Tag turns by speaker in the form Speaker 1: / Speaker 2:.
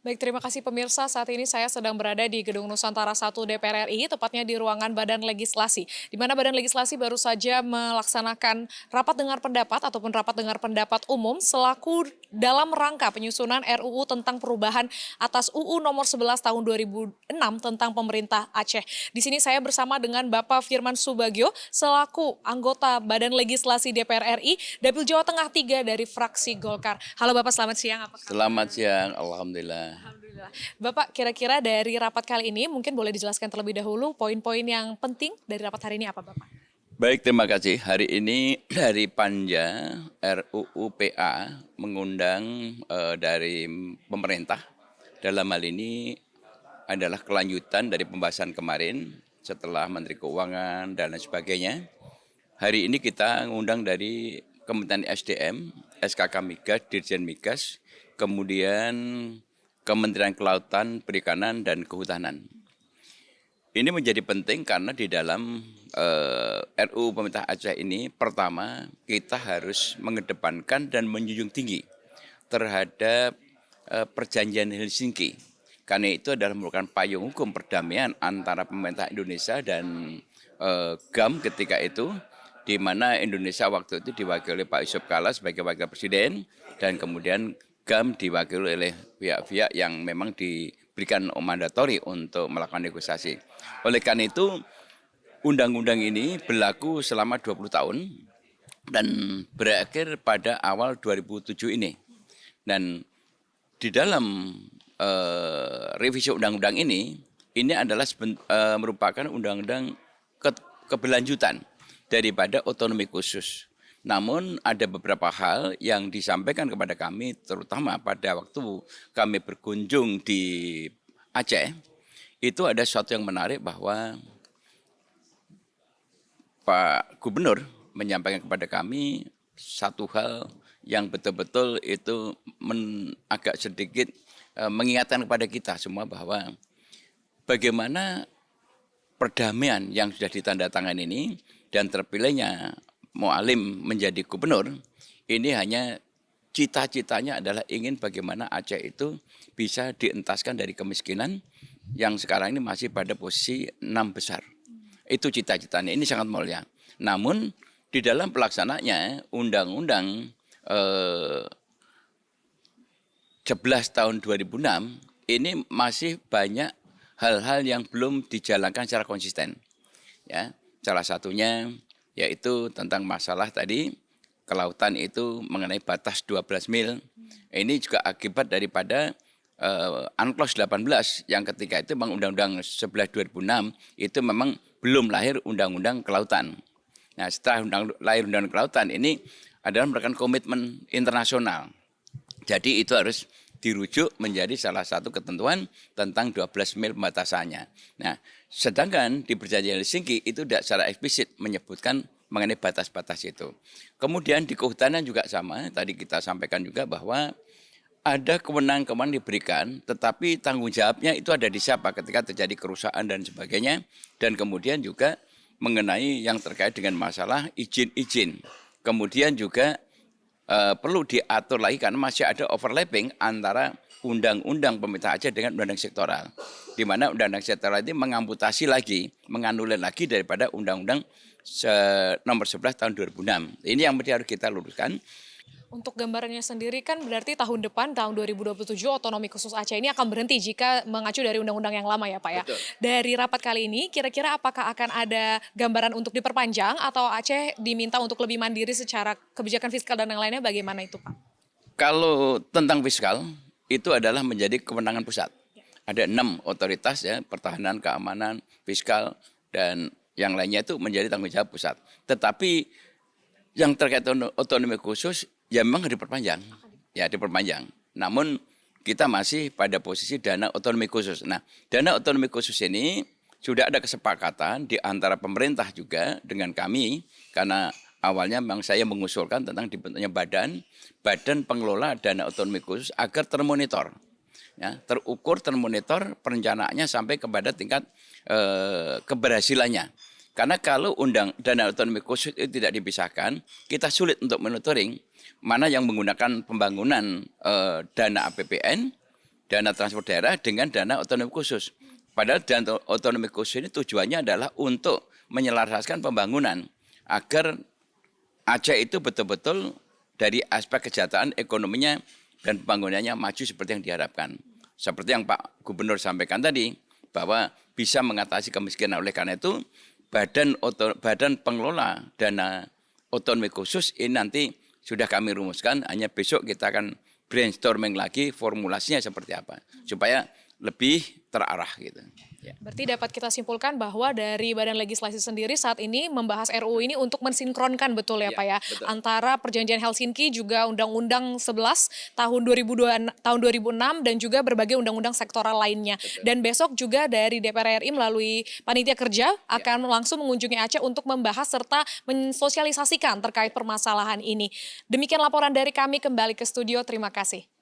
Speaker 1: Baik, terima kasih pemirsa. Saat ini saya sedang berada di Gedung Nusantara 1 DPR RI, tepatnya di ruangan Badan Legislasi, di mana Badan Legislasi baru saja melaksanakan rapat dengar pendapat ataupun rapat dengar pendapat umum selaku dalam rangka penyusunan RUU tentang perubahan atas UU nomor 11 tahun 2006 tentang pemerintah Aceh. Di sini saya bersama dengan Bapak Firman Subagio selaku anggota Badan Legislasi DPR RI, Dapil Jawa Tengah 3 dari fraksi Golkar. Halo Bapak, selamat siang. Apa
Speaker 2: Selamat
Speaker 1: kabar?
Speaker 2: siang, alhamdulillah.
Speaker 1: Alhamdulillah. Bapak, kira-kira dari rapat kali ini mungkin boleh dijelaskan terlebih dahulu poin-poin yang penting dari rapat hari ini apa, Bapak?
Speaker 2: Baik, terima kasih. Hari ini dari Panja RUU PA mengundang dari pemerintah. Dalam hal ini adalah kelanjutan dari pembahasan kemarin setelah Menteri Keuangan dan lain sebagainya. Hari ini kita mengundang dari Kementerian SDM, SKK Migas, Dirjen Migas, kemudian Kementerian Kelautan, Perikanan, dan Kehutanan. Ini menjadi penting karena di dalam RUU Pemerintah Aceh ini, pertama kita harus mengedepankan dan menjunjung tinggi terhadap perjanjian Helsinki. Karena itu adalah merupakan payung hukum perdamaian antara pemerintah Indonesia dan GAM ketika itu, di mana Indonesia waktu itu diwakili Pak Yusuf Kalla sebagai wakil presiden, dan kemudian GAM diwakili oleh pihak-pihak yang memang diberikan mandatori untuk melakukan negosiasi. Oleh karena itu, undang-undang ini berlaku selama 20 tahun dan berakhir pada awal 2007 ini. Dan di dalam revisi undang-undang ini adalah merupakan undang-undang keberlanjutan daripada otonomi khusus. Namun ada beberapa hal yang disampaikan kepada kami, terutama pada waktu kami berkunjung di Aceh, itu ada sesuatu yang menarik bahwa Pak Gubernur menyampaikan kepada kami satu hal yang betul-betul itu agak sedikit mengingatkan kepada kita semua bahwa bagaimana perdamaian yang sudah ditandatangani ini dan terpilihnya Mu'alim menjadi gubernur, ini hanya cita-citanya adalah ingin bagaimana Aceh itu bisa dientaskan dari kemiskinan yang sekarang ini masih pada posisi 6 besar. Itu cita-citanya, ini sangat mulia. Namun di dalam pelaksanaannya Undang-Undang 11 tahun 2006 ini masih banyak hal-hal yang belum dijalankan secara konsisten. Ya, salah satunya yaitu tentang masalah tadi kelautan itu mengenai batas 12 mil. Ini juga akibat daripada Unclos 18 yang ketika itu memang Undang-Undang 11 2006 itu memang belum lahir Undang-Undang Kelautan. Nah, setelah lahir Undang-Undang Kelautan ini adalah merupakan komitmen internasional. Jadi itu harus dirujuk menjadi salah satu ketentuan tentang 12 mil pembatasannya. Nah, sedangkan di perjanjian Helsinki itu tidak secara eksplisit menyebutkan mengenai batas-batas itu. Kemudian di kehutanan juga sama, tadi kita sampaikan juga bahwa ada kewenangan-kewenangan diberikan, tetapi tanggung jawabnya itu ada di siapa ketika terjadi kerusakan dan sebagainya. Dan kemudian juga mengenai yang terkait dengan masalah izin-izin. Kemudian juga perlu diatur lagi karena masih ada overlapping antara undang-undang pemerintah Aceh dengan undang-undang sektoral. Di mana undang-undang sektoral ini mengamputasi lagi, menganulir lagi daripada undang-undang nomor 11 tahun 2006. Ini yang harus kita luruskan.
Speaker 1: Untuk gambarannya sendiri kan berarti tahun depan, tahun 2027, otonomi khusus Aceh ini akan berhenti jika mengacu dari undang-undang yang lama ya Pak ya.
Speaker 2: Betul.
Speaker 1: Dari rapat kali ini, kira-kira apakah akan ada gambaran untuk diperpanjang atau Aceh diminta untuk lebih mandiri secara kebijakan fiskal dan yang lainnya, bagaimana itu Pak?
Speaker 2: Kalau tentang fiskal, itu adalah menjadi kewenangan pusat. Ada 6 otoritas ya, pertahanan, keamanan, fiskal, dan yang lainnya itu menjadi tanggung jawab pusat. Tetapi yang terkait otonomi khusus, ya memang diperpanjang. Ya diperpanjang. Namun kita masih pada posisi dana otonomi khusus. Nah, dana otonomi khusus ini sudah ada kesepakatan di antara pemerintah juga dengan kami, karena awalnya memang saya mengusulkan tentang dibentuknya badan pengelola dana otonomi khusus agar termonitor. Ya, terukur, termonitor perencanaannya sampai kepada tingkat keberhasilannya. Karena kalau dana otonomi khusus itu tidak dipisahkan, kita sulit untuk monitoring mana yang menggunakan pembangunan dana APBN, dana transport daerah dengan dana otonomi khusus. Padahal dana otonomi khusus ini tujuannya adalah untuk menyelaraskan pembangunan agar Aceh itu betul-betul dari aspek kesejahteraan ekonominya dan pembangunannya maju seperti yang diharapkan. Seperti yang Pak Gubernur sampaikan tadi, bahwa bisa mengatasi kemiskinan. Oleh karena itu, badan pengelola dana otonomi khusus ini nanti sudah kami rumuskan, hanya besok kita akan brainstorming lagi formulasinya seperti apa, supaya lebih terarah gitu. Ya.
Speaker 1: Berarti dapat kita simpulkan bahwa dari Badan Legislasi sendiri saat ini membahas RUU ini untuk mensinkronkan betul ya,
Speaker 2: Ya,
Speaker 1: Pak ya,
Speaker 2: betul.
Speaker 1: antara Perjanjian Helsinki juga Undang-Undang 11 tahun 2006 dan juga berbagai undang-undang sektoral lainnya.
Speaker 2: Betul.
Speaker 1: Dan besok juga dari DPR RI melalui panitia kerja akan langsung mengunjungi Aceh untuk membahas serta mensosialisasikan terkait permasalahan ini. Demikian laporan dari kami, kembali ke studio, terima kasih.